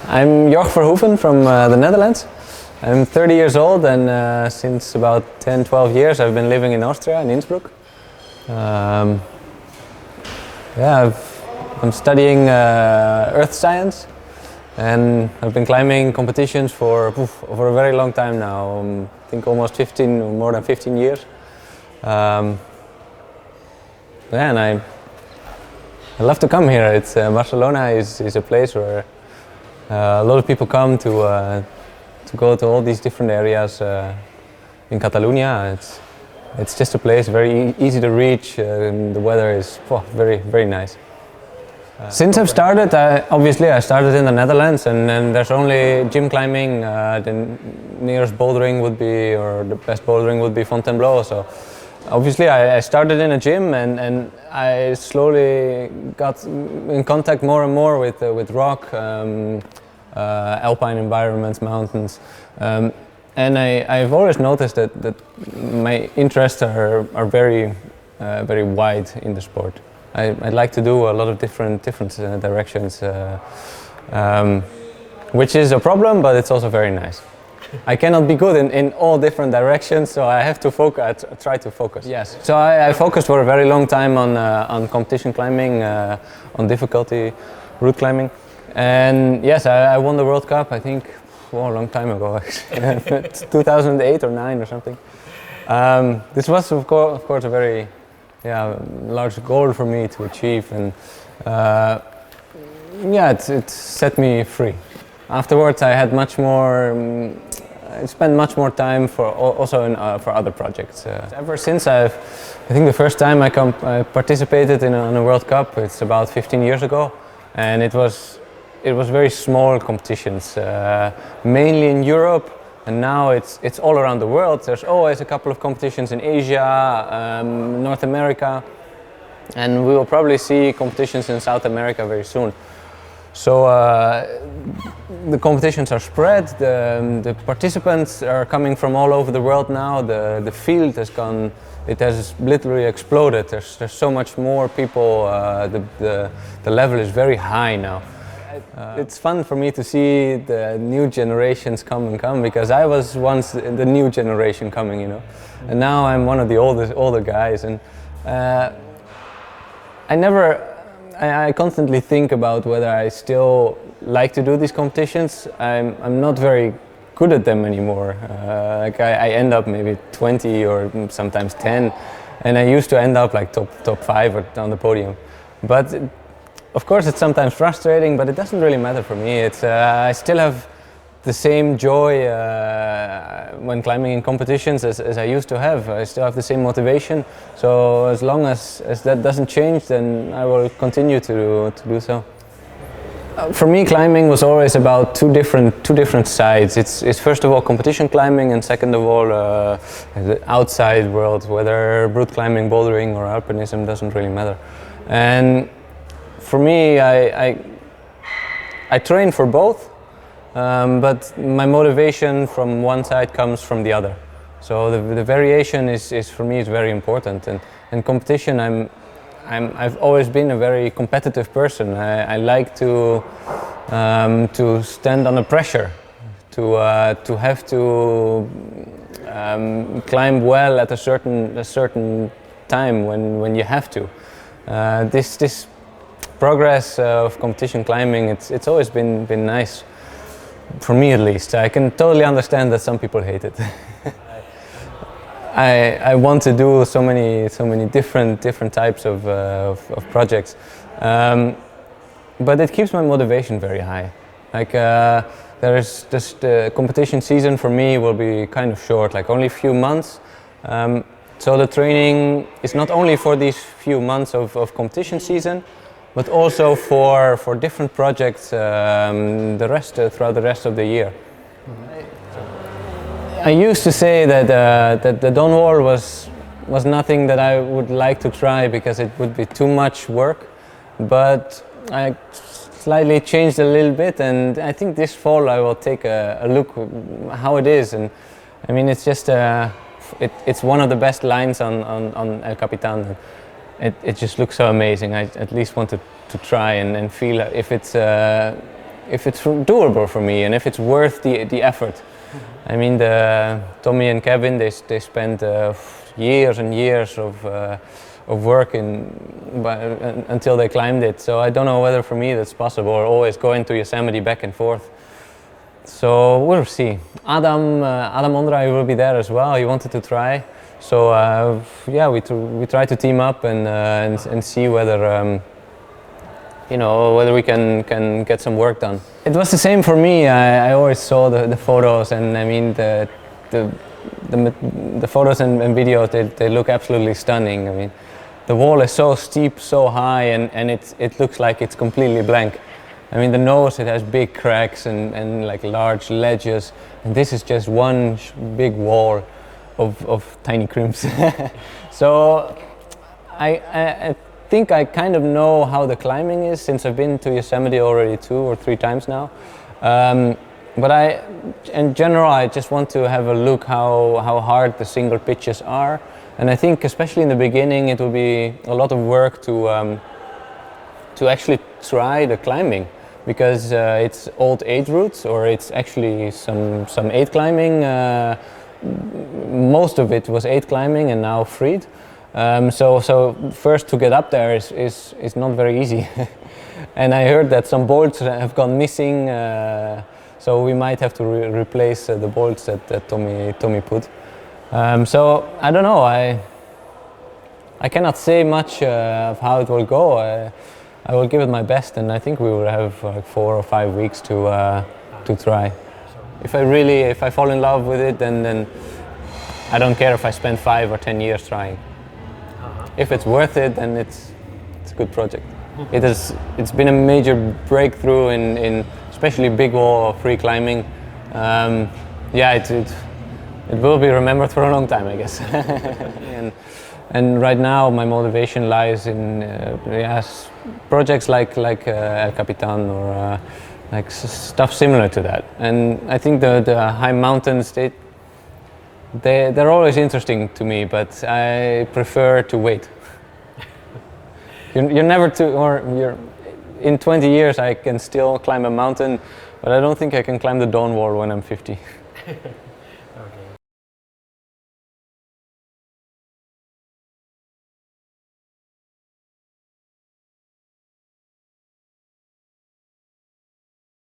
I'm Jorg Verhoeven from the Netherlands. I'm 30 years old and since about 10-12 years I've been living in Austria, in Innsbruck. I'm studying earth science and I've been climbing competitions for a very long time now. I think almost 15 or more than 15 years. And I love to come here. Barcelona is a place where a lot of people come to go to all these different areas in Catalonia. It's just a place very easy to reach. And the weather is very nice. Since I've started, obviously I started in the Netherlands, and there's only gym climbing. The nearest bouldering would be, or the best bouldering would be Fontainebleau. So obviously I started in a gym, and I slowly got in contact more and more with rock, alpine environments, mountains, and I've always noticed that my interests are very wide in the sport. I'd like to do a lot of different directions, which is a problem, but it's also very nice. I cannot be good in all different directions, so I have to focus. I try to focus. Yes. So I focused for a very long time on competition climbing, on difficulty, route climbing, and yes, I won the World Cup. I think a long time ago, actually, 2008 or 9 or something. This was of course a very large goal for me to achieve, and it set me free. Afterwards, I had much more. I spent much more time for other projects. Ever since I think the first time I participated in a World Cup, it's about 15 years ago, and it was very small competitions, mainly in Europe. And now it's all around the world. There's always a couple of competitions in Asia, North America, and we will probably see competitions in South America very soon. So the competitions are spread, the participants are coming from all over the world now. The field has gone, it has literally exploded. There's so much more people, the level is very high now. It's fun for me to see the new generations come, because I was once the new generation coming, and now I'm one of the older guys, and I constantly think about whether I still like to do these competitions. I'm not very good at them anymore. I end up maybe 20 or sometimes 10, and I used to end up like top 5 or on the podium, but. Of course, it's sometimes frustrating, but it doesn't really matter for me. I still have the same joy when climbing in competitions as I used to have. I still have the same motivation. So as long as that doesn't change, then I will continue to do so. For me, climbing was always about two different sides. It's first of all competition climbing, and second of all the outside world, whether route climbing, bouldering, or alpinism, doesn't really matter. And for me, I train for both, but my motivation from one side comes from the other. So the variation is for me is very important. And in competition, I've always been a very competitive person. I like to stand under pressure, to have to climb well at a certain time when you have to. This progress of competition climbing, it's always been nice, for me at least. I can totally understand that some people hate it. I want to do so many different types of projects, but it keeps my motivation very high. Like there's just the competition season for me will be kind of short, like only a few months. So the training is not only for these few months of competition season, but also for different projects throughout the rest of the year. I used to say that the Dawn Wall was nothing that I would like to try because it would be too much work, but I slightly changed a little bit, and I think this fall I will take a look how it is. And I mean, it's just it's one of the best lines on El Capitan. It just looks so amazing. I at least want to try and feel if it's if it's doable for me and if it's worth the effort. I mean, Tommy and Kevin, they spent years and years of work until they climbed it. So I don't know whether for me that's possible, or always going to Yosemite back and forth. So we'll see. Adam Ondra will be there as well. He wanted to try. So yeah, we try to team up and see whether whether we can get some work done. It was the same for me. I always saw the photos, and I mean the photos and videos. They look absolutely stunning. I mean, the wall is so steep, so high, and it looks like it's completely blank. I mean, the nose, it has big cracks and like large ledges, and this is just one big wall of tiny crimps. So I think I kind of know how the climbing is, since I've been to Yosemite already 2 or 3 times now. But in general, I just want to have a look how hard the single pitches are. And I think especially in the beginning, it will be a lot of work to actually try the climbing, because it's old 8 routes, or it's actually some 8 climbing. Most of it was 8 climbing and now freed. So first to get up there is not very easy. And I heard that some bolts have gone missing, so we might have to replace the bolts that Tommy put. So I don't know, I cannot say much of how it will go. I will give it my best, and I think we will have like 4 or 5 weeks to try. If I fall in love with it, then I don't care if I spend 5 or 10 years trying. If it's worth it, then it's a good project. It's been a major breakthrough in especially big wall free climbing. Yeah, it will be remembered for a long time, I guess. and right now my motivation lies in projects like El Capitan, or like stuff similar to that. And I think the high mountains, they're always interesting to me, but I prefer to wait. You're never in 20 years I can still climb a mountain, but I don't think I can climb the Dawn Wall when I'm 50.